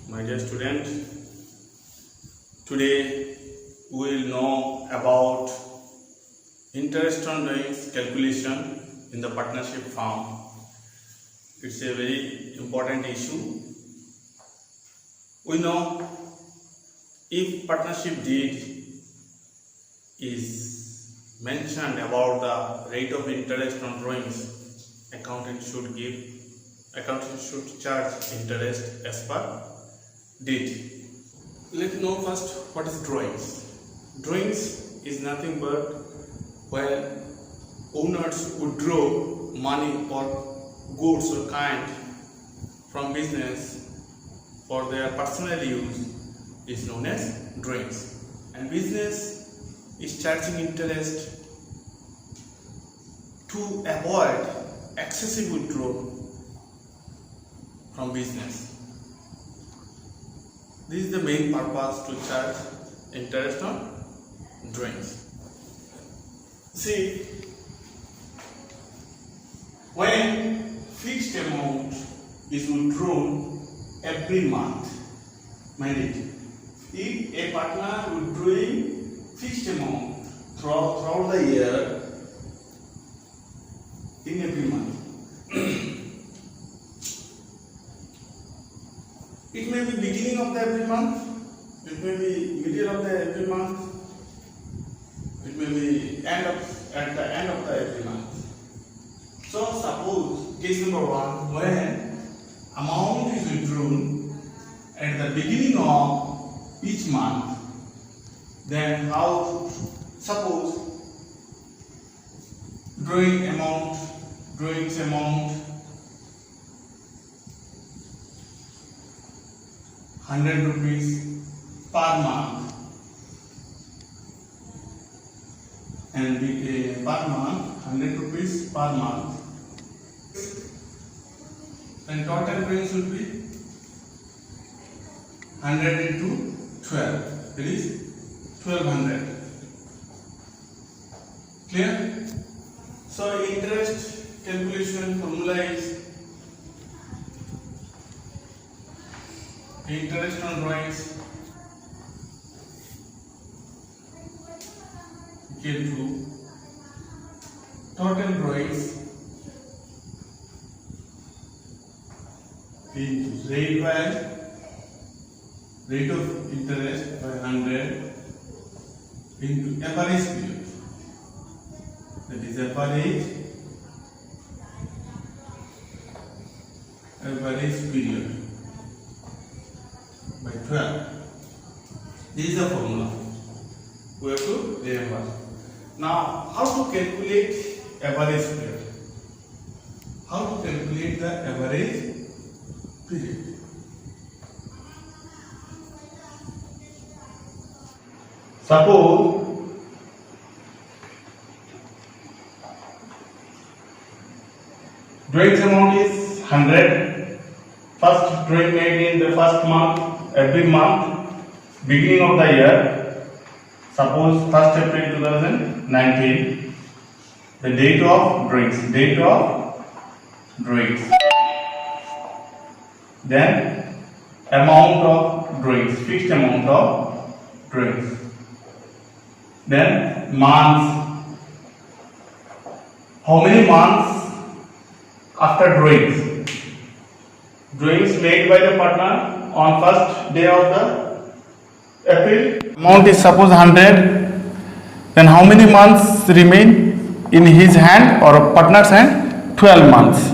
My dear student, today we will know about interest on drawings calculation in the partnership form. It's a very important issue. We know if partnership deed is mentioned about the rate of interest on drawings, accountant should charge interest as per deed. Let's know first what is drawings. Drawings is nothing but when owners would draw money or goods or kind from business for their personal use is known as drawings, and business is charging interest to avoid excessive withdrawal from business. This is the main purpose to charge interest on drawings. See, when fixed amount is withdrawn every month, mind it, if a partner withdrawing fixed amount throughout the year in every month, it may be beginning of the every month, it may be middle of the every month, it may be at the end of the every month. So suppose case number 1, when amount is withdrawn at the beginning of each month, then how, suppose drawings amount 100 rupees per month, and per month 100 rupees per month, then total drawings should be 100 into 12, that is 1200. Clear? So interest calculation formula is interest on drawings equal to total drawings into rate of interest by 100 into average period, that is average period by 12. This is the formula we have to remember. Now, how to calculate average period? How to calculate the average period? Suppose drawings amount is 100. First drawing made in the first month, every month, beginning of the year. Suppose 1st April 2019. The date of drawings. Then amount of drawings, fixed amount of drawings. Then months. How many months after drawings? Drawings made by the partner on first day of the April. Amount is suppose 100. Then how many months remain in his hand or partner's hand? 12 months.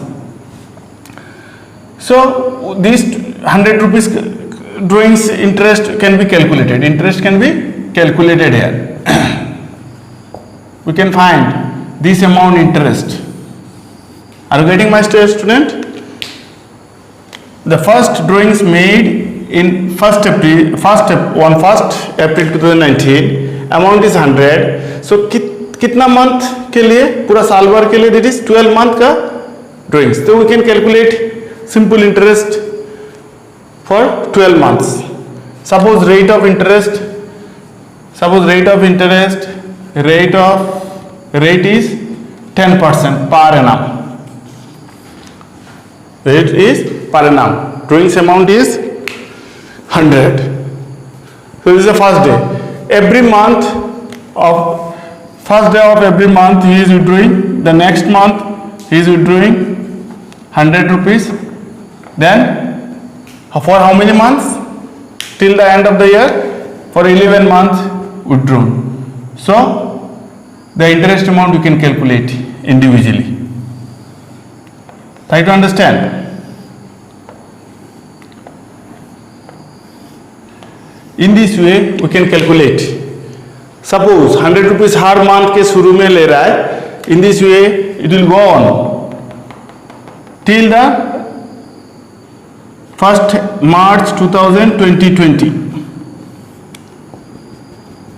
So these 100 rupees drawings interest can be calculated. Interest can be calculated here. We can find this amount interest. Are you getting my student? The first drawings made in 1st April 2019, amount is 100. So कितना month के लिए, पूरा साल भर के लिए, that is 12 month का drawings. So we can calculate simple interest for 12 months. Suppose rate of interest rate is 10% per annum. Rate is per annum. Drawings amount is 100. So this is the first day. Every month of first day of every month he is withdrawing. The next month he is withdrawing 100 rupees. Then for how many months? Till the end of the year? For 11 months withdrawn. So the interest amount you can calculate individually. Try to understand. In this way we can calculate. Suppose 100 rupees her month के शुरू में ले रहा है. In this way it will go on till the 1st March 2020.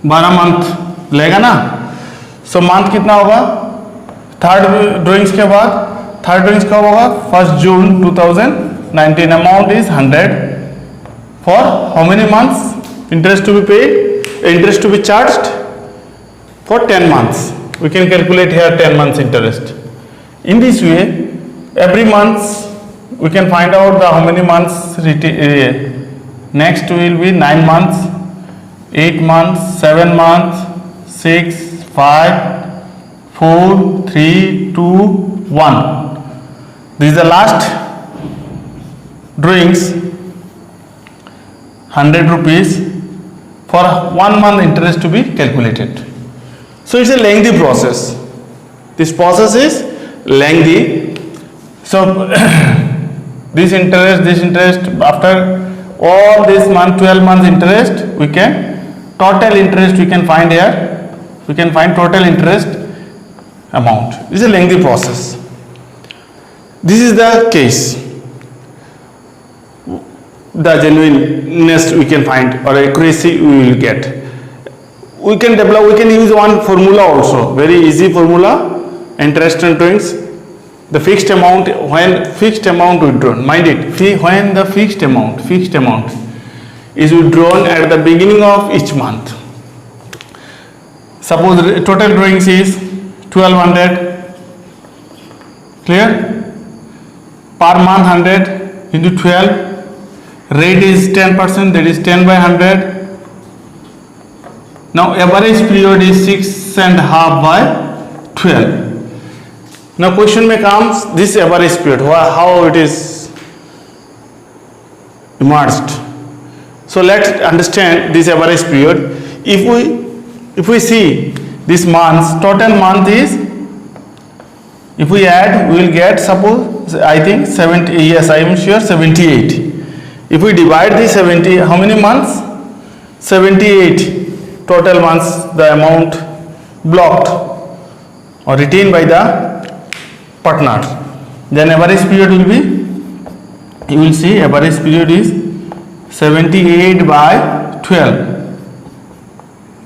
12 month लेगा ना. सो month कितना होगा? थर्ड ड्राइंग्स के बाद थर्ड ड्राइंग्स कब होगा? 1st June 2019. Amount is 100 for how many months? Interest to be paid, interest to be charged for 10 months. We can calculate here 10 months interest. In this way, every month we can find out the how many months. Next will be 9 months, 8 months, 7 months, 6, 5, 4, 3, 2, 1. This is the last drawings. 100 rupees. For 1 month interest to be calculated. So it's a lengthy process. This process is lengthy. So this interest after all this month 12 months interest we can total interest we can find here. We can find total interest amount. This is a lengthy process. This is the case. The genuineness we can find or accuracy we will get. We can develop, we can use one formula also, very easy formula. Interest on drawings, the fixed amount, when fixed amount withdrawn, mind it, when the fixed amount is withdrawn at the beginning of each month. Suppose total drawings is 1200, clear? Per month 100 into 12. Rate is 10%, that is 10 by 100. Now average period is 6.5 by 12. Now question may comes this average period, how it is emerged. So let's understand this average period. If we see this month's total month is, if we add we will get, suppose I think 70, yes I am sure 78. If we divide the 70, how many months? 78 total months the amount blocked or retained by the partners. Then average period will be, you will see average period is 78 by 12.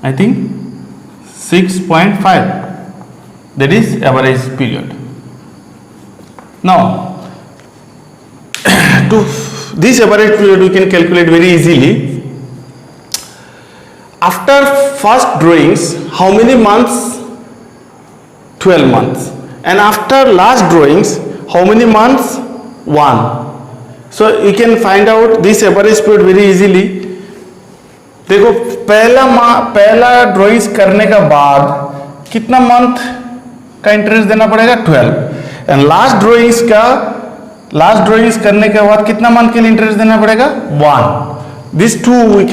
I think 6.5. That is average period. Now to this average period we can calculate very easily. After first drawings, how many months? 12 months. And after last drawings, how many months? 1. So you can find out this average period very easily. देखो पहला drawings करने का बाद कितना month का interest देना पड़ेगा? 12. And last drawings करने के बाद कितना मंथ के लिए इंटरेस्ट देना पड़ेगा? 1. These two we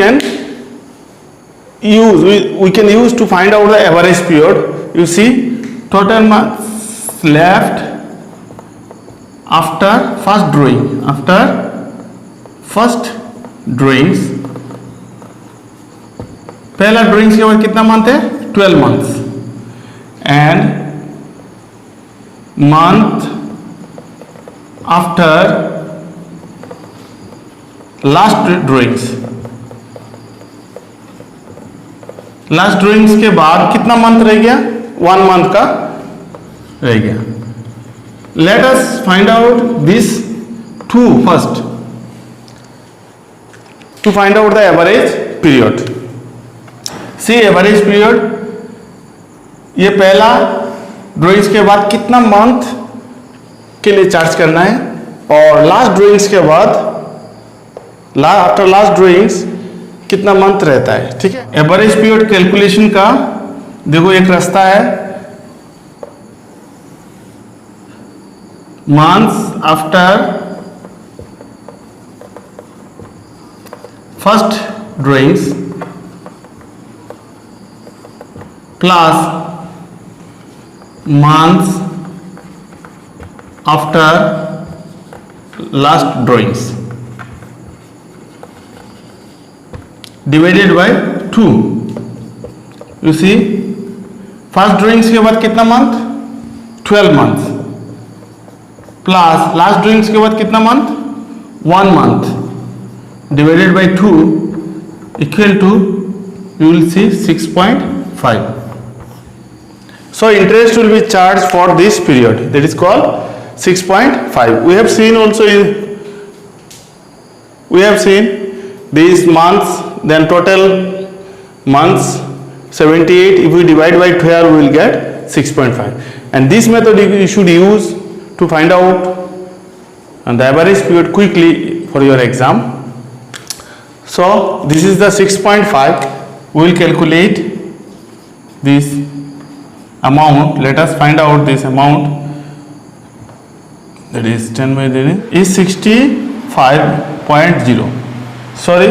can use to find out the average period. You see total months left after first drawings. पहला ड्राइंग्स के बाद कितना मंथ है? 12 months. And month after last drawings के बाद कितना मंथ रह गया? 1 month का रह गया. Let us find out this two first to find out the average period. See average period, ये पहला ड्राइंग्स के बाद कितना मंथ के लिए चार्ज करना है और लास्ट ड्राइंग्स के बाद आफ्टर लास्ट ड्राइंग्स कितना मंथ रहता है, ठीक है। एवरेज पीरियड कैलकुलेशन का देखो एक रास्ता है, months after first drawings plus months after last drawings divided by 2. You see, first drawings के बाद कितना month, 12 months plus last drawings के बाद कितना month, 1 month divided by 2 equal to, you will see 6.5. So interest will be charged for this period, that is called 6.5. We have seen also these months, then total months 78. If we divide by 12, we will get 6.5. And this method you should use to find out the average period quickly for your exam. So this is the 6.5. We will calculate this amount. Let us find out this amount, that is 10 by 10 is 65.0. Sorry,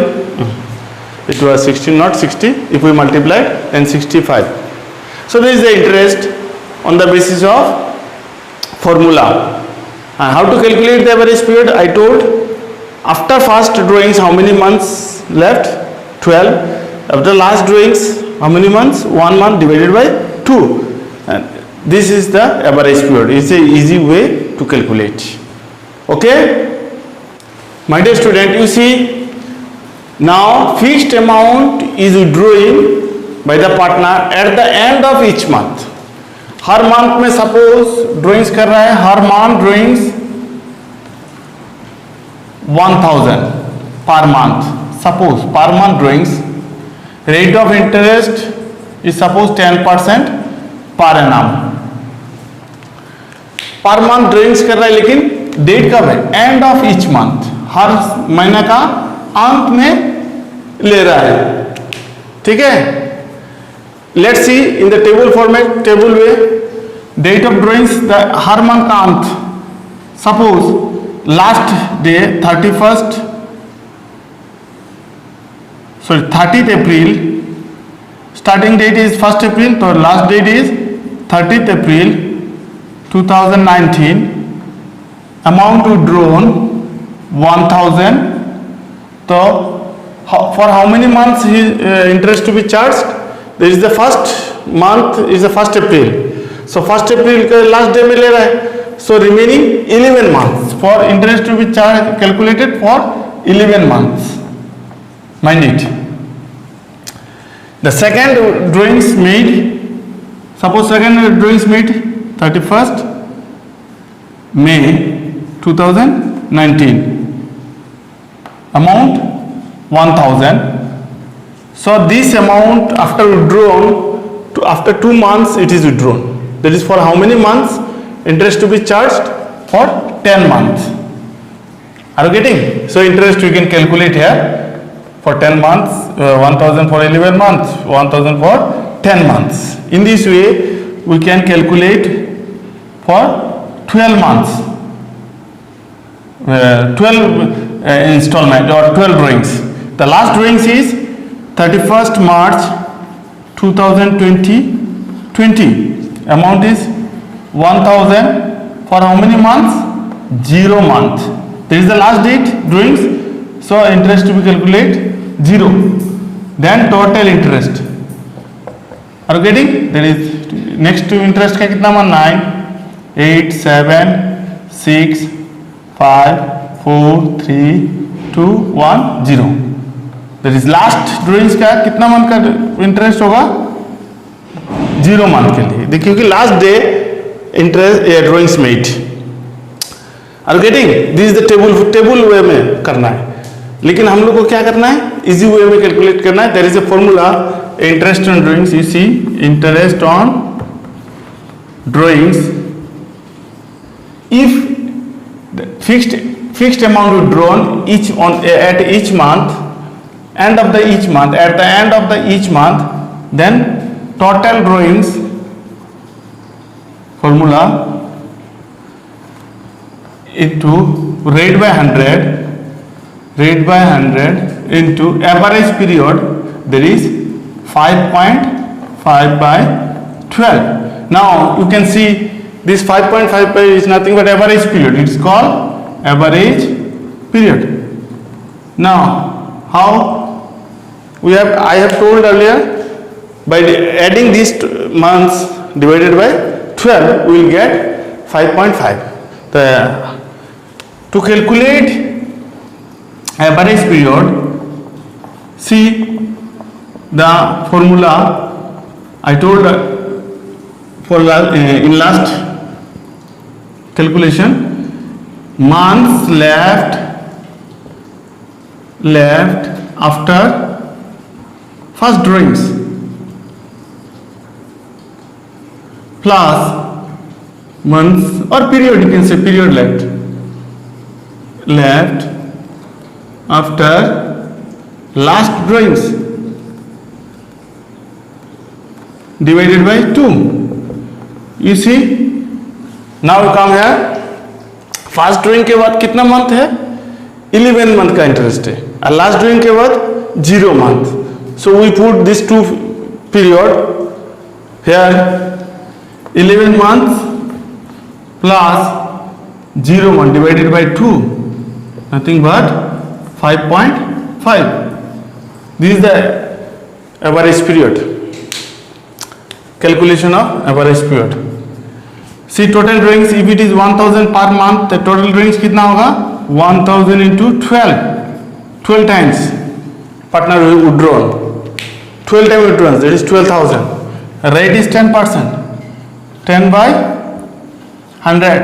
it was 60, not 60. If we multiply, then 65. So this is the interest on the basis of formula. And how to calculate the average period? I told, after first drawings how many months left, 12. After last drawings how many months, 1 month divided by 2. And this is the average period. It's a easy way to calculate. Okay, my dear student, you see now fixed amount is withdrawing by the partner at the end of each month. हर month में suppose drawings कर रहा है, हर month drawings 1000 per month, suppose per month drawings, rate of interest is suppose 10% per annum, पर month drawings कर रहा है, लेकिन डेट कब है, एंड ऑफ ईच मंथ, हर महीने का अंत में ले रहा है, ठीक है। Let's see in the table format, table way, date of drawings हर मंथ का अंत, suppose last day 30th April, starting date is 1st April, तो last date is 30th April 2019. amount withdrawn 1000. So for how many months interest to be charged? There is the first month is the 1st April. So 1st April का last day में ले रहा है, so remaining 11 months for interest to be charged, calculated for 11 months. Mind it. The second drawings made, suppose second drawings made 31st May 2019, amount 1000. So this amount after withdrawn, after 2 months it is withdrawn. That is for how many months interest to be charged? For 10 months. Are you getting? So interest we can calculate here for 10 months, 1000 for 11 months, 1000 for 10 months. In this way we can calculate for 12 months, 12 installment or 12 drawings. The last drawings is 31st March 2020. Amount is 1000 for how many months? 0 month. This is the last date drawings. So interest to be calculated 0. Then total interest. Are you getting? There is next to interest का कितना मान? 9, 8, 7, 6, 5, 4, 3, 2, 1, 0. That is last drawings का कितना month का interest होगा? 0 month के लिए। देखिए कि last day interest drawings made. Are getting? This is the table way में करना है, लेकिन हम लोग को क्या करना है? इजी वे में कैलकुलेट करना है। There is a formula, interest on drawings, you see interest on drawings, if the fixed amount withdrawn at each month, end of the each month, at the end of the each month, then total drawings formula into rate by 100 into average period, there is 5.5 by 12. Now you can see this 5.5 is nothing but average period. It's called average period. Now how I have told earlier, by adding these months divided by 12 we will get 5.5. To calculate average period, see the formula I told in last calculation. Months left after first drawings plus months or period, you can say period left after last drawings divided by 2. You see, now you come here, first drawing के बाद कितना month है, 11 month का interest है, और last drawing के बाद 0 month. So we put this to period here, 11 month plus 0 month divided by 2, nothing but 5.5. This is the average period. Calculation of average period. See total drawings, if it is 1000 per month, the total drawings कितना होगा, 1000 into 12 times partner withdrawn, 12 times withdrawals, that is 12,000. Rate is 10%, 10 by 100.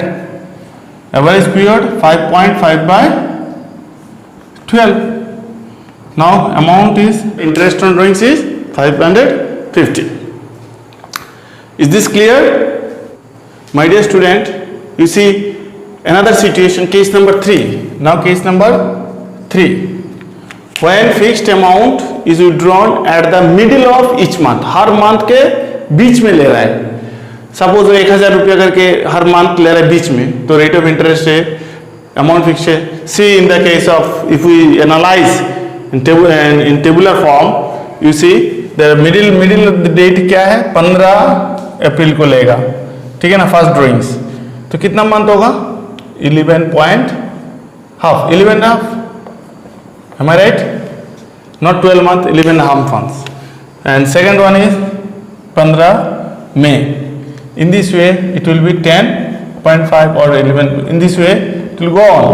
Average period 5.5 by 12. Now amount is, interest on drawings is 550. Is this clear? My dear student, you see another situation, case number 3. Now case number 3. When fixed amount is withdrawn at the middle of each month, हर month के बीच में ले रहा है. Suppose 1000 रुपया करके हर month ले रहा है बीच में, तो रेट ऑफ इंटरेस्ट है, अमाउंट फिक्स है. See in the case of, if we analyze in tabular form, you see the middle date क्या है, 15 अप्रैल को लेगा, ठीक है ना, फर्स्ट ड्राइंग्स. तो कितना मंथ होगा, 11.5. Am I right? Not 12 month, 11.5 months. And second one is 15 May. In this way it will be 10.5 or 11. In this way it will go on.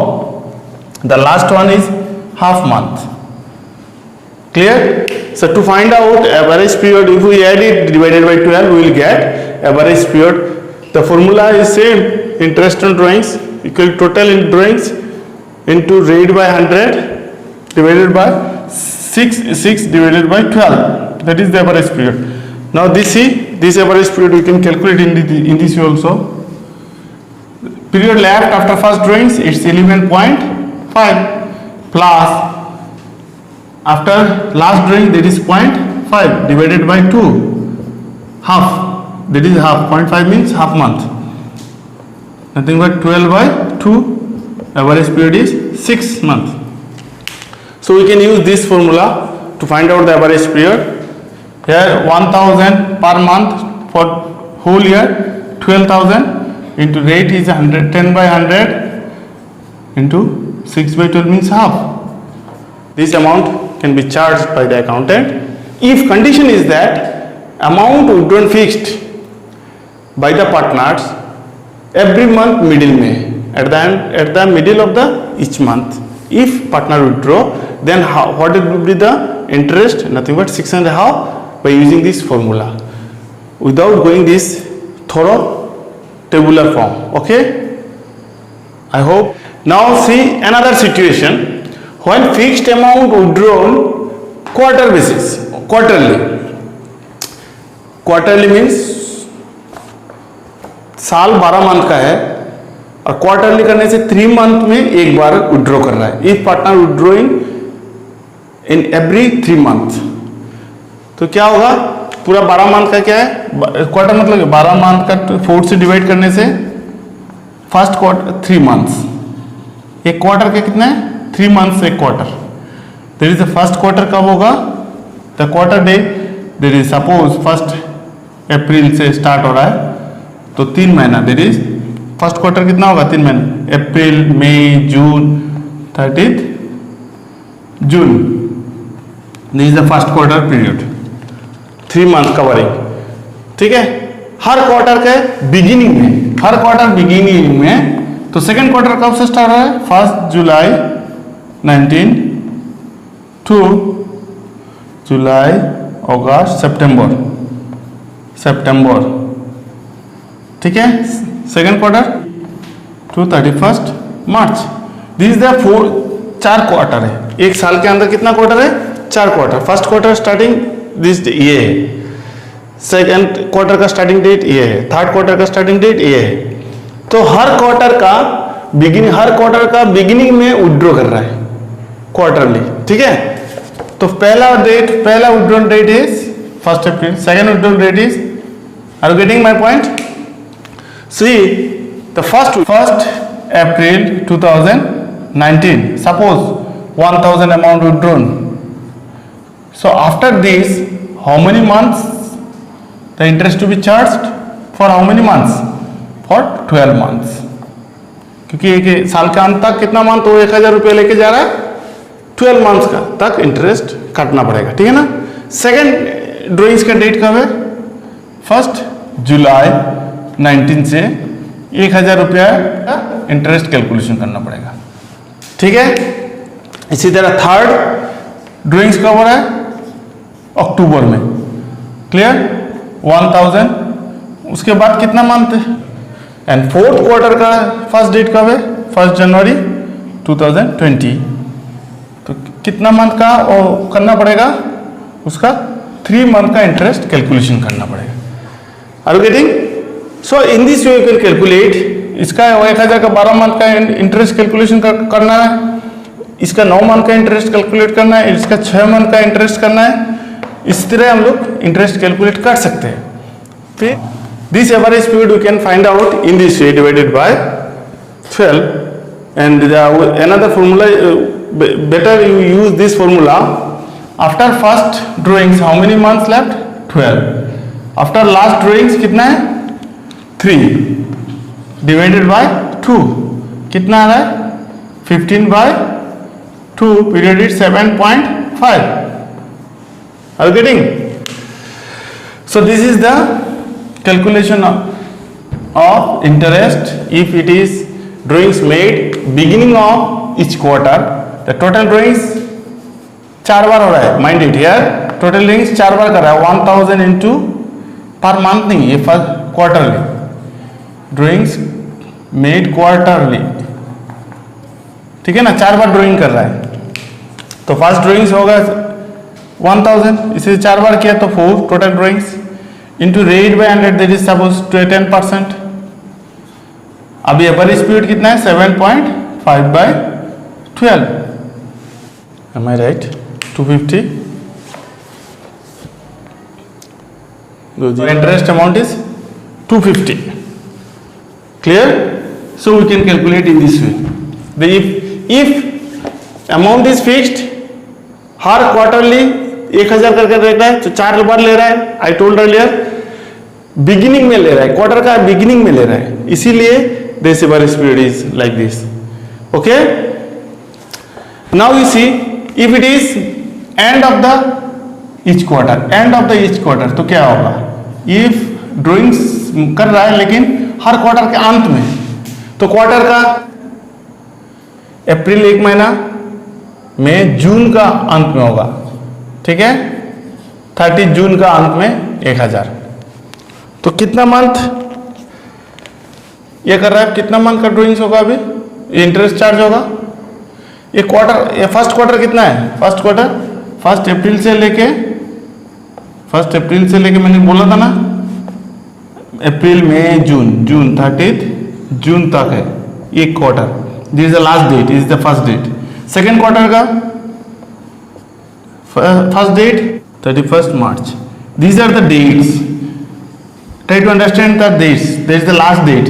The last one is half month. Clear? So to find out average period, if we add it divided by 12, we will get average period. The formula is same, interest on drawings equal total in drawings into rate by 100 divided by 6 divided by 12. That is the average period. Now this average period we can calculate in this way also. Period left after first drawings, it's 11.5 plus after last drawing, that is 0.5 divided by 2, half. That is half. 0.5 means half month. Nothing but 12 by 2. Average period is 6 months. So we can use this formula to find out the average period. Here 1000 per month for whole year, 12,000 into rate is 10 by 100 into 6 by 12 means half. This amount can be charged by the accountant if condition is that amount withdrawn fixed by the partners every month middle में, at the middle of the each month. If partner withdraw, then what it will be the interest, nothing but 6.5 by using this formula without going this thorough tabular form. Okay, I hope. Now see another situation, when fixed amount withdrawn quarter basis, quarterly means साल 12 month का है और quarterly करने से 3 month में एक बार withdraw कर रहा है। If partner withdrawing in every 3 month, तो क्या होगा, पूरा 12 मंथ का क्या है, क्वार्टर मतलब 12 मंथ का 4 से डिवाइड करने से फर्स्ट क्वार्टर 3 मंथ्स, एक क्वार्टर का कितना है 3 मंथ्स एक quarter. There is the first quarter कब होगा, the quarter day there is suppose 1 April से स्टार्ट हो रहा है तो 3 महीना, देयर इज फर्स्ट क्वार्टर कितना होगा 3 महीने, अप्रैल मई जून 30 जून, this is the first quarter period, 3 month covering. ठीक है, हर क्वार्टर के बिगिनिंग में, हर क्वार्टर बिगिनिंग में, तो सेकेंड क्वार्टर कब से स्टार्ट हो रहा है, 1 जुलाई 19 टू जुलाई अगस्त सितंबर, ठीक है, second quarter to 31 March. This is the 4 quarter है, एक साल के अंदर कितना क्वार्टर है, 4 quarter. First quarter starting this ये है, सेकेंड क्वार्टर का स्टार्टिंग डेट ये है, थर्ड क्वार्टर का स्टार्टिंग डेट ये है। तो हर क्वार्टर का बिगिनिंग में विड्रॉ कर रहा है क्वार्टरली, ठीक है। तो पहला withdrawal date is 1 April, second withdrawal date is, are you getting my point? See the first April 2019, suppose 1000 amount withdrawn. So after this, how many months the interest to be charged? For how many months? For 12 months. क्योंकि एक साल का अंत तक कितना month, वो 1000 रुपये लेके जा रहा है, 12 मंथ्स का तक इंटरेस्ट काटना पड़ेगा, ठीक है ना। सेकेंड ड्रॉइंग्स का डेट कब है, 1 जुलाई 19 से 1000 रुपया का इंटरेस्ट कैलकुलेशन करना पड़ेगा, ठीक है। इसी तरह थर्ड ड्रॉइंग्स कब हो रहा है, अक्टूबर में, क्लियर, 1000। उसके बाद कितना मंथ है, एंड फोर्थ क्वार्टर का फर्स्ट डेट कब है, 1 जनवरी 2020। तो कितना मंथ का और करना पड़ेगा, उसका 3 मंथ का इंटरेस्ट कैलकुलेशन करना पड़ेगा। Are you getting? So in this way you can calculate, इसका 1000 का 12 मंथ का इंटरेस्ट कैलकुलेशन करना है, इसका 9 मंथ का इंटरेस्ट कैलकुलेट करना है, इसका 6 मंथ का इंटरेस्ट करना है। इस तरह हम लोग इंटरेस्ट कैलकुलेट कर सकते हैं। फिर this average period we can find out in this way divided by 12 and another formula, better you use this formula. After first drawings how many months left, 12. After last drawings कितना है, 3 divided by 2 कितना आ रहा है, 15 by 2, period is 7.5. Are you getting? So this is the calculation of interest if it is drawings made beginning of each quarter. The total drawings 4 बार हो रहा है, mind it here, total drawings 4 बार कर रहा है, 1000 इंटू पर मंथ नहीं, ये quarterly drawings made quarterly, ठीक है ना, 4 बार ड्राइंग कर रहा है। तो फर्स्ट ड्राइंग्स होगा 1000, इसे 4 बार किया तो 4 total drawings into rate by 100, that is suppose 10%। अभी एवरेज पीरियड कितना है, 7.5 by 12, am I right, 250। Interest amount is 250, clear. So we can calculate in this way. If amount is fixed, हर quarterly 1000 करके रहता है, तो 4 बार ले रहा है, आई टोल्ड अर्लियर, बिगिनिंग में ले रहा है, क्वार्टर का बिगिनिंग में ले रहा है, इसीलिए this average period is like this, okay. Now you see if it is end of the each quarter, तो क्या होगा, इफ ड्राइंग्स कर रहा है लेकिन हर क्वार्टर के अंत में, तो क्वार्टर का अप्रैल 1 महीना में, जून का अंत में होगा, ठीक है, 30 जून का अंत में 1000। तो कितना मंथ ये कर रहा है, कितना मंथ का ड्राइंग्स होगा, अभी इंटरेस्ट चार्ज होगा। ये क्वार्टर, ये फर्स्ट क्वार्टर कितना है, फर्स्ट क्वार्टर 1 अप्रैल से लेके मैंने बोला था ना, अप्रैल मई जून 30 जून तक है, ये quarter, this is the last date, is the first date. Second quarter का first date 31st March. These are the dates. Try to understand the dates. There is the last date.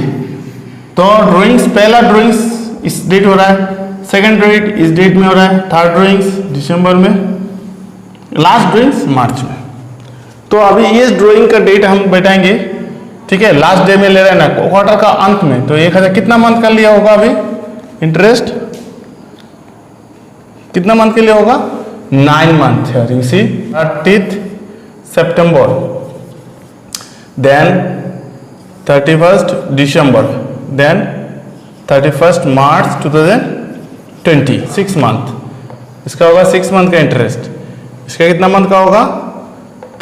तो ड्राइंग्स, पहला drawings इस date हो रहा है, second date इस date में हो रहा है, थर्ड ड्राइंग्स दिसंबर में, लास्ट ड्राइंग्स मार्च में. तो अभी ये ड्राइंग का डेट हम बैठाएंगे, ठीक है. लास्ट डे में ले रहे हैं ना, क्वार्टर का अंत में. तो 1000 कितना मंथ का लिया होगा अभी इंटरेस्ट, कितना मंथ के लिए होगा, 9 months here. You see 30th September, then 31st December, then 31st March 2020, 6 month. इसका होगा 6 month का इंटरेस्ट. इसका कितना मंथ का होगा,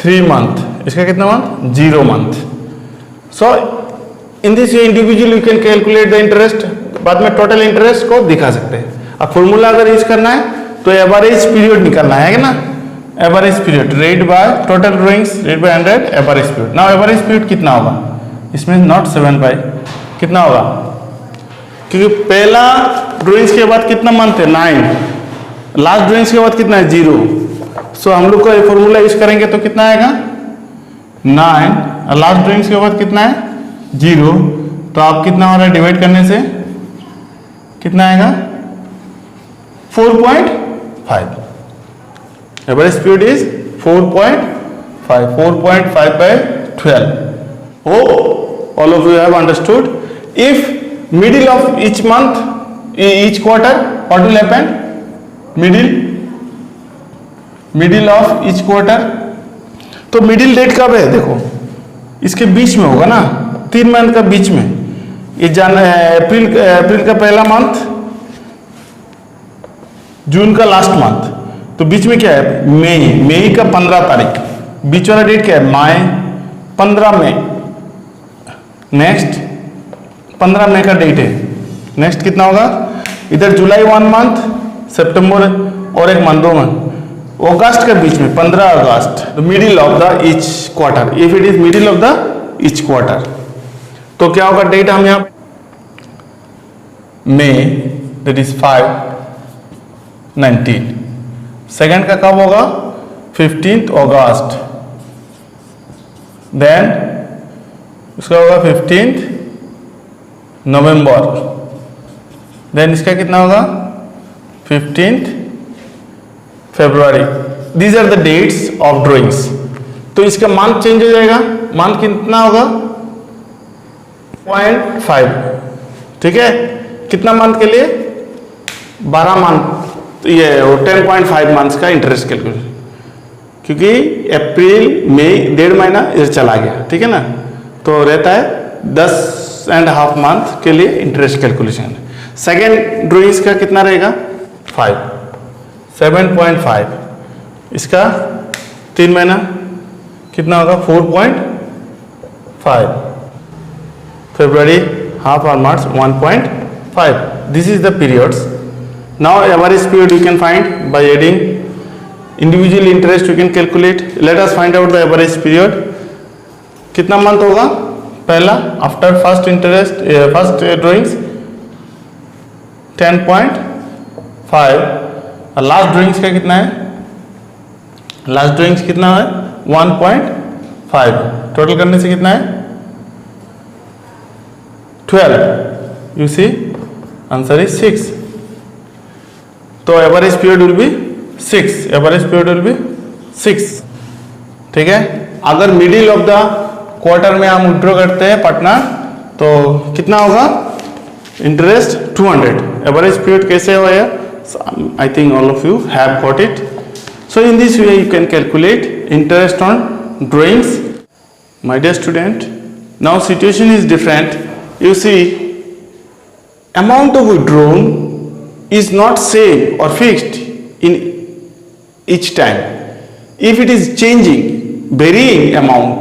3 month. इसका कितना month, 0 month. So in this way individually you can calculate the interest. बाद में टोटल इंटरेस्ट को दिखा सकते हैं. अब फॉर्मूला अगर यूज करना है तो एवरेज पीरियड निकालना है ना, average period rate by total drawings rate by 100 average period. Now average period कितना होगा, इसमें नॉट 7 बाय कितना होगा, क्योंकि पहला ड्राइंग्स के बाद कितना मंथ है, 9, लास्ट ड्राइंग्स के बाद कितना है, 0. सो हम लोग को ये फॉर्मूला यूज करेंगे तो कितना आएगा, 9, लास्ट ड्राइंग्स के बाद कितना है, 0. तो आप कितना हो रहा है डिवाइड करने से कितना आएगा, 4.5. Average speed is 4.5. 4.5 by 12. Oh, all of you have understood. If middle of each month, each quarter, what will happen? Middle of each quarter. तो मिडिल डेट कब है, देखो इसके बीच में होगा ना, 3 मंथ का बीच में. ये अप्रैल का पहला मंथ, जून का लास्ट मंथ. तो बीच में क्या है, मई का 15 तारीख. बीच वाला डेट क्या है, मई, 15 मई. नेक्स्ट 15 मई का डेट है. नेक्स्ट कितना होगा, इधर जुलाई 1 मंथ, सितंबर और एक मंथ, 2 मंथ. अगस्त के बीच में 15 अगस्त, the middle of the each quarter. If it is middle of the each quarter तो क्या होगा डेट, हम यहाँ मई, दैट इज 5/19. सेकेंड का कब होगा, 15th अगस्त. देन उसका होगा 15th नवंबर. देन इसका कितना होगा, 15th फरवरी. These are the dates of drawings. तो इसका मंथ चेंज हो जाएगा, मंथ कितना होगा, 0.5. ठीक है, कितना मंथ के लिए, 12 मंथ. तो ये 10.5 मंथ्स का इंटरेस्ट कैलकुलेशन, क्योंकि अप्रैल मई 1.5 महीना इधर चला गया, ठीक है ना. तो रहता है 10.5 मंथ के लिए इंटरेस्ट कैलकुलेशन. सेकेंड ड्राइंग्स का कितना रहेगा, 7.5. इसका 3 महीना कितना होगा, 4.5. फरवरी हाफ और मार्च 1.5. This is the periods. Now average period you can find by adding individual interest you can calculate. Let us find out the average period. कितना मंथ होगा पहला, after first interest, first drawings 10.5. Last drawings का कितना है, last drawings कितना है, 1.5. Total करने से कितना है, 12. You see answer is 6. तो average period will be 6. Average period will be 6. ठीक है. अगर मिडिल ऑफ द क्वार्टर में हम विड्रॉ करते हैं पार्टनर तो कितना होगा, इंटरेस्ट 200. एवरेज पीरियड कैसे होगा, I think all of you have got it. So in this way you can calculate interest on drawings. My dear student, now situation is different. You see amount of withdrawn is not same or fixed in each time. If it is changing, varying amount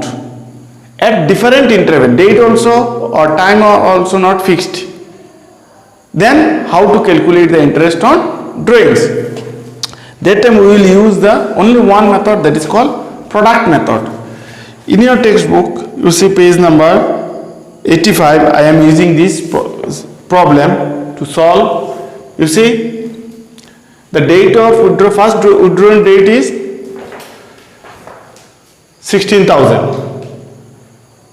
at different interval, date also or time are also not fixed, then how to calculate the interest on drawings? That time we will use the only one method, that is called product method. In your textbook you see page number 85. I am using this problem to solve. You see, the date of first withdrawal date is 16,000.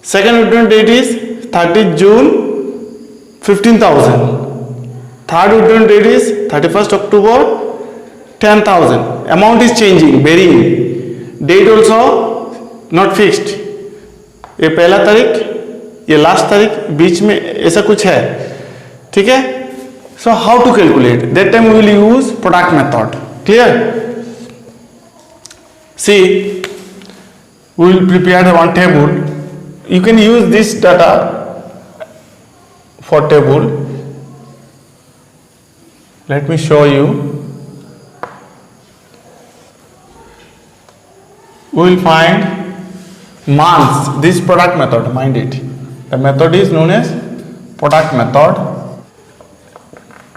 Second withdrawal date is 30th June, 15,000. Third withdrawal date is 31st October, 10,000. Amount is changing, varying. Date also not fixed. ये पहला तारीख, ये last तारीख, बीच में ऐसा कुछ है, ठीक है. So how to calculate? That time we will use product method. Clear? See, we will prepare one table. You can use this data for table. Let me show you. We will find months. This product method, mind it. The method is known as product method.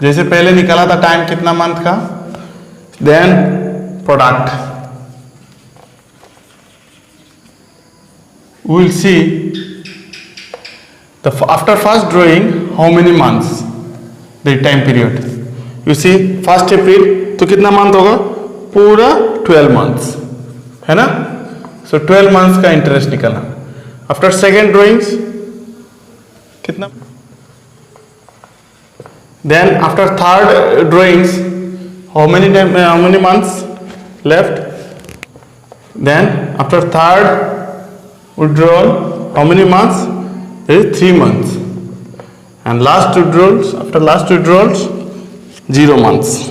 जैसे पहले निकाला था time कितना month का, then product. We will see the after first drawing how many months, the time period. You see, 1st April तो कितना month होगा, पूरा 12 months है ना. So 12 months का इंटरेस्ट निकाला. आफ्टर सेकेंड ड्रॉइंग्स कितना, then after third drawings how many months left, then after third withdrawal how many months, there is 3 months, and last withdrawals, after last withdrawals 0 months.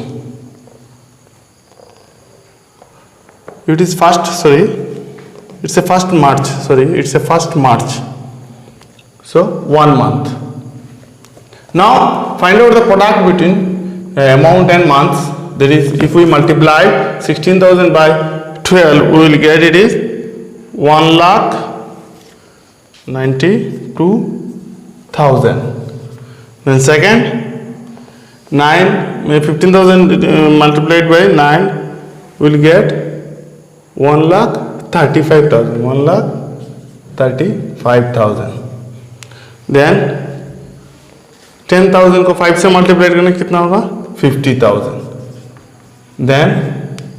It is it's a first March, so 1 month. Now find out the product between amount and months. That is, if we multiply 16,000 by 12, we will get it is 1,92,000. Then second, 15,000 multiplied by 9, we will get 1,35,000. Then 10,000 को 5 से multiply करने कितना होगा, 50,000. Then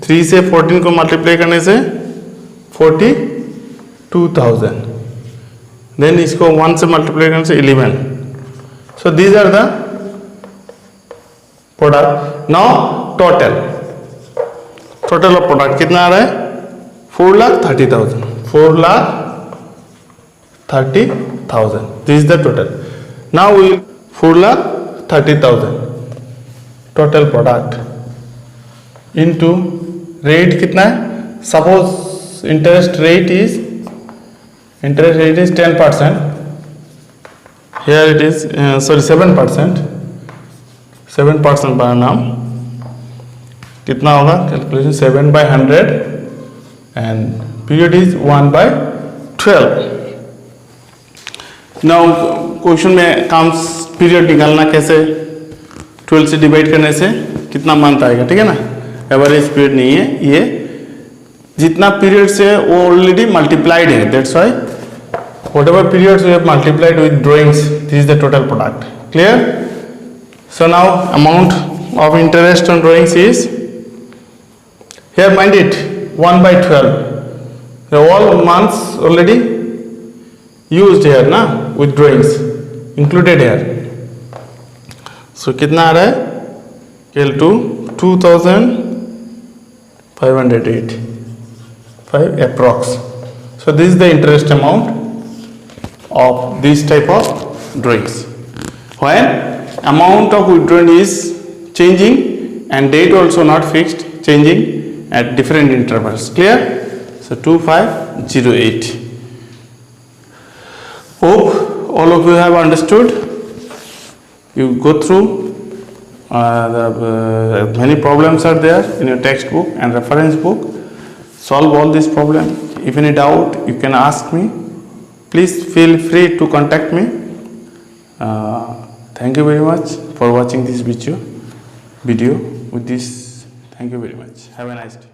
3 से 14 को multiply करने से 42,000. Then इसको 1 से मल्टीप्लाई करने से 11. So these are the product. Now total of product कितना आ रहा है, 4,30,000. 4,30,000. This is the total. Now we 4,30,000 total product into rate कितना है. Suppose interest rate is 10%. Here it is 7% per annum. कितना होगा calculation, 7/100 and period is 1/12. Now question में comes period निकालना कैसे, 12 से डिवाइड करने से कितना मंथ आएगा, ठीक है ना. एवरेज पीरियड नहीं है ये, जितना पीरियड से वो ऑलरेडी मल्टीप्लाइड है. That's why whatever periods we have multiplied with drawings, this is the total product. Clear? So now amount of interest on drawings is, here mind it, 1/12. The all months already used here ना, with drawings included here. So कितना आ रहा है, equal to 2,585 approx. So this is the interest amount of this type of drawings. When amount of withdrawal is changing and date also not fixed, changing at different intervals. Clear? So 2508. Hope all of you have understood. You go through many problems are there in your textbook and reference book. Solve all this problem. If any doubt, you can ask me. Please feel free to contact me. Thank you very much for watching this video with this. Thank you very much. Have a nice day.